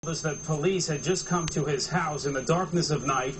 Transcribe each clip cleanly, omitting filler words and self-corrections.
That police had just come to his house in the darkness of night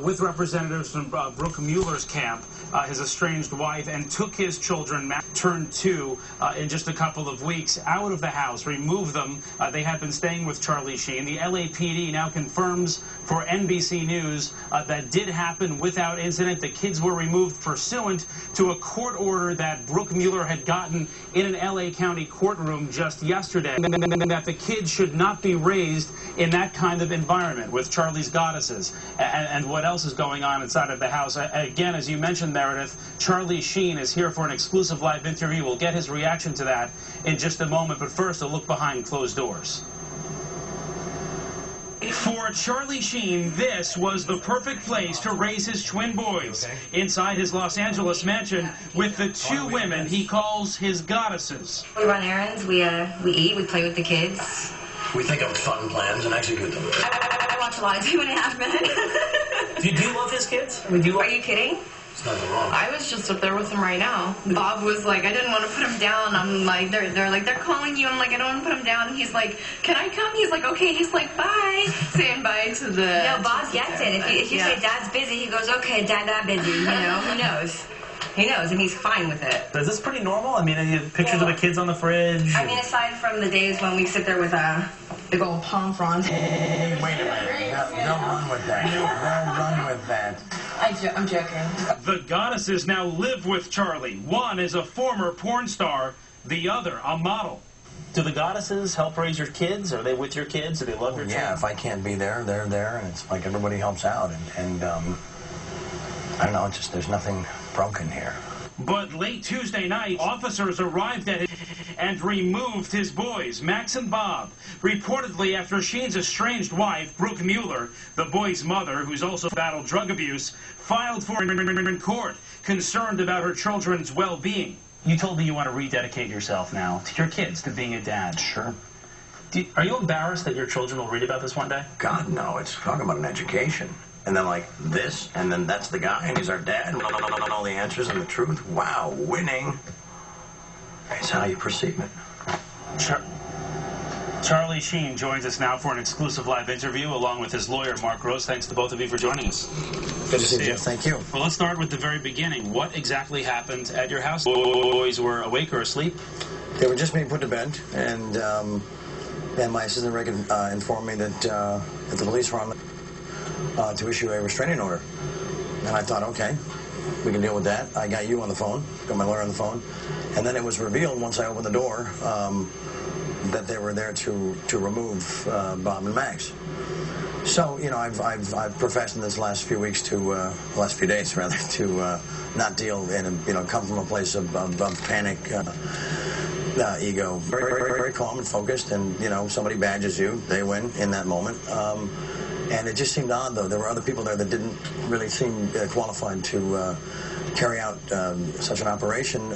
with representatives from Brooke Mueller's camp, his estranged wife, and took his children, Matt turned 2, in just a couple of weeks, out of the house, removed them. They had been staying with Charlie Sheen. The LAPD now confirms for NBC News that did happen without incident. The kids were removed pursuant to a court order that Brooke Mueller had gotten in an LA County courtroom just yesterday, and that the kids should not be raised in that kind of environment with Charlie's goddesses and what else is going on inside of the house. Again, as you mentioned, Meredith, Charlie Sheen is here for an exclusive live interview. We'll get his reaction to that in just a moment, but first a look behind closed doors. For Charlie Sheen, this was the perfect place to raise his twin boys, inside his Los Angeles mansion with the 2 women he calls his goddesses. We run errands, we eat, we play with the kids. We think of fun plans and execute them. I watch a lot of 2.5 Men. Do you love his kids? Are you kidding? There's nothing wrong. I was just up there with him right now. Bob was like, I didn't want to put him down. I'm like, they're like, they're calling you. I'm like, I don't want to put him down. He's like, can I come? He's like, okay. He's like, bye. Saying bye to the... No, Bob gets it. If you say Dad's busy, he goes, okay, Dad, that busy. You know, he knows. He knows, and he's fine with it. Is this pretty normal? I mean, you have pictures of the kids on the fridge. I mean, aside from the days when we sit there with big old palm fronds. Hey, wait a minute. Don't run with that. Don't run with that. I'm joking. The goddesses now live with Charlie. One is a former porn star, the other a model. Do the goddesses help raise your kids? Are they with your kids? Do they love your children? Yeah, if I can't be there, they're there, and it's like everybody helps out, and I don't know, it's just there's nothing broken here. But late Tuesday night, officers arrived at it and removed his boys, Max and Bob, reportedly after Sheen's estranged wife, Brooke Mueller, the boy's mother, who's also battled drug abuse, filed for in court, concerned about her children's well-being. You told me you want to rededicate yourself now to your kids, to being a dad. Sure. Are you embarrassed that your children will read about this one day? God, no. It's talking about an education. And then, like, this, and then that's the guy, and he's our dad, and all the answers and the truth. Wow, winning. It's how you perceive it. Charlie Sheen joins us now for an exclusive live interview, along with his lawyer, Mark Rose. Thanks to both of you for joining us. Good to see you. Thank you. Well, let's start with the very beginning. What exactly happened at your house? Boys were awake or asleep? They were just being put to bed, and my assistant Rick informed me that the police were on to issue a restraining order. And I thought, okay, we can deal with that. I got you on the phone, got my lawyer on the phone. And then it was revealed once I opened the door that they were there to remove Bob and Max. So, you know, I've professed in this last few weeks last few days rather, to not deal in come from a place of panic, ego. Very calm and focused, and, you know, somebody badges you, they win in that moment. And it just seemed odd, though. There were other people there that didn't really seem qualified to carry out such an operation.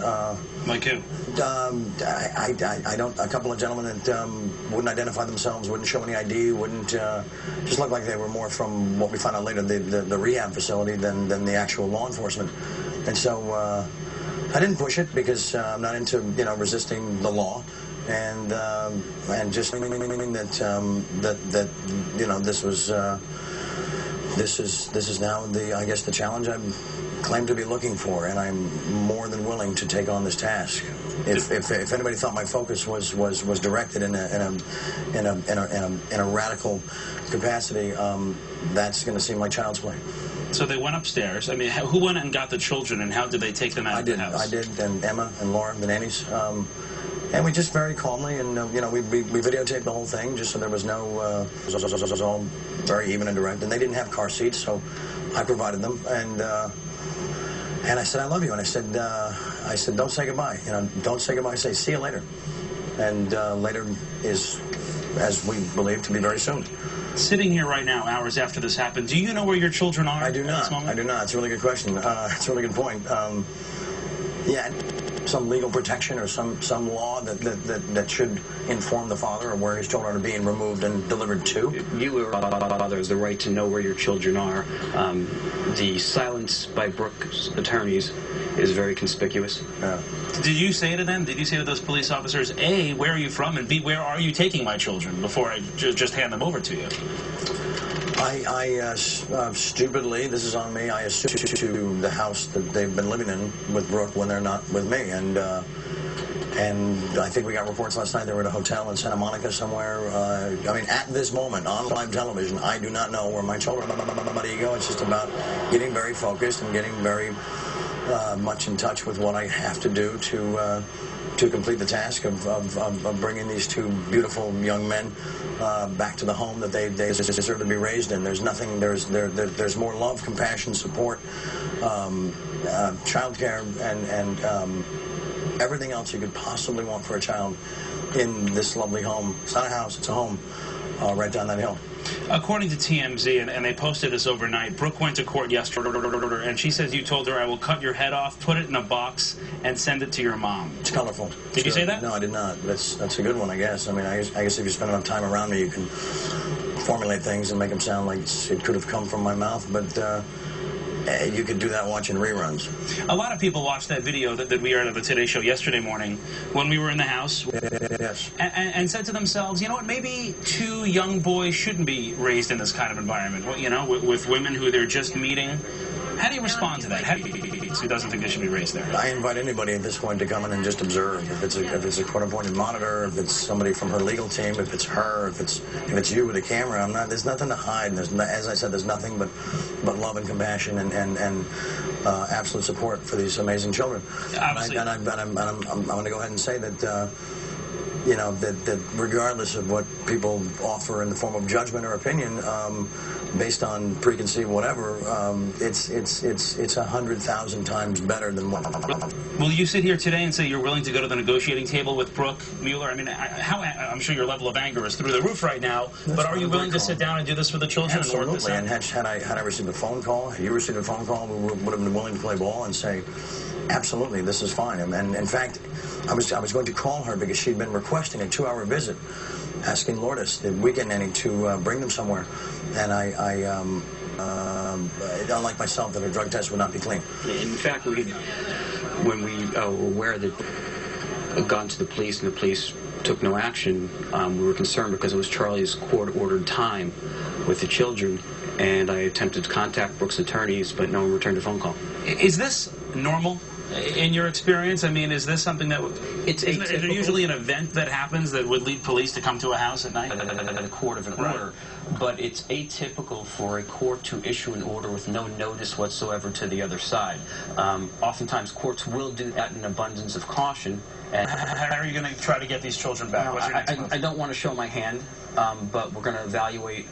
Like who? I don't. A couple of gentlemen that wouldn't identify themselves, wouldn't show any ID, wouldn't just looked like they were more from what we found out later, the rehab facility, than the actual law enforcement. And so I didn't push it because I'm not into resisting the law. And just thinking that this is now I guess the challenge I claim to be looking for, and I'm more than willing to take on this task. If anybody thought my focus was directed in a radical capacity, that's going to seem like child's play. So they went upstairs. I mean, who went and got the children, and how did they take them out of the house? I did, and Emma and Laura, the nannies. And we just very calmly, and we videotaped the whole thing just so there was no, it was all very even and direct. And they didn't have car seats, so I provided them. And I said, I love you. And I said, don't say goodbye. Don't say goodbye. Say, see you later. And later is, as we believe, to be very soon. Sitting here right now, hours after this happened, do you know where your children are? I do not. At this moment? I do not. It's a really good question. It's a really good point. Yeah. some legal protection or some law that should inform the father of where his children are being removed and delivered to. You or others the right to know where your children are. The silence by Brooke's attorneys is very conspicuous. Yeah. Did you say to them, did you say to those police officers, A, where are you from, and B, where are you taking my children, before I just hand them over to you? I stupidly, this is on me, I assumed to the house that they've been living in with Brooke when they're not with me. And I think we got reports last night they were at a hotel in Santa Monica somewhere. I mean, at this moment, on live television, I do not know where my children are. It's just about getting very focused and getting very much in touch with what I have to do to complete the task of bringing these two beautiful young men back to the home that they deserve to be raised in. There's nothing. There's more love, compassion, support, childcare, and everything else you could possibly want for a child in this lovely home. It's not a house; it's a home right down that hill. According to TMZ, and they posted this overnight, Brooke went to court yesterday, and she says you told her, I will cut your head off, put it in a box, and send it to your mom. It's colorful. Did you say that? No, I did not. That's a good one, I guess. I mean, I guess if you spend enough time around me, you can formulate things and make them sound like it could have come from my mouth, but you could do that watching reruns. A lot of people watched that video that we aired of the Today Show yesterday morning when we were in the house. Yes. And said to themselves, you know what, maybe two young boys shouldn't be raised in this kind of environment, you know, with women who they're just meeting. How do you respond to that? Who doesn't think they should be raised there? I invite anybody at this point to come in and just observe. If it's a court-appointed monitor, if it's somebody from her legal team, if it's her, if it's you with a camera, there's nothing to hide. As I said, there's nothing but love and compassion and absolute support for these amazing children. Obviously. And I'm going to go ahead and say that. You know, that regardless of what people offer in the form of judgment or opinion, based on preconceived whatever, it's 100,000 times better than what. Will you sit here today and say you're willing to go to the negotiating table with Brooke Mueller? I mean, I'm sure your level of anger is through the roof right now, but are you willing to sit down and do this for the children? Absolutely. And work this out? And had I received a phone call, had you received a phone call, we would have been willing to play ball and say, absolutely, this is fine. And in fact, I was going to call her because she'd been requesting a 2-hour visit, asking Lourdes, the weekend nanny, to bring them somewhere. And unlike myself, that a drug test would not be clean. In fact, when we were aware that had gone to the police and the police took no action, we were concerned because it was Charlie's court-ordered time with the children, and I attempted to contact Brooke's attorneys, but no one returned a phone call. Is this normal in your experience? I mean, is this something that is there usually an event that happens that would lead police to come to a house at night? A court of an order, but it's atypical for a court to issue an order with no notice whatsoever to the other side. Oftentimes, courts will do that in abundance of caution. And how are you going to try to get these children back? What's your next move? I don't want to show my hand, but we're going to evaluate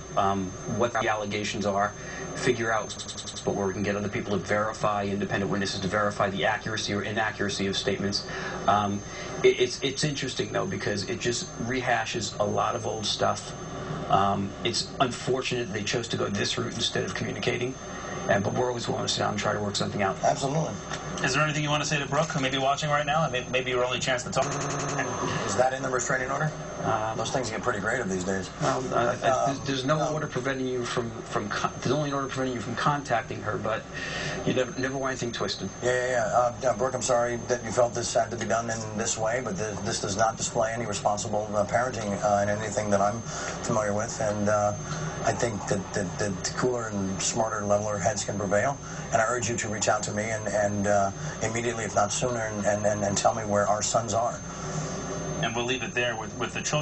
what the allegations are, figure out where we can get other people to verify, independent witnesses to verify the accuracy or inaccuracy of statements. It's interesting, though, because it just rehashes a lot of old stuff. It's unfortunate they chose to go this route instead of communicating, but we're always willing to sit down and try to work something out. Absolutely. Is there anything you want to say to Brooke, who may be watching right now? Maybe your only chance to talk. Is that in the restraining order? Those things get pretty creative these days. Well, there's no order preventing you there's only an order preventing you from contacting her, but you never want anything twisted. Yeah. Brooke, I'm sorry that you felt this had to be done in this way, but this does not display any responsible parenting in anything that I'm familiar with, and I think that cooler and smarter, leveler heads can prevail, and I urge you to reach out to me and immediately, if not sooner, and tell me where our sons are. And we'll leave it there with the children.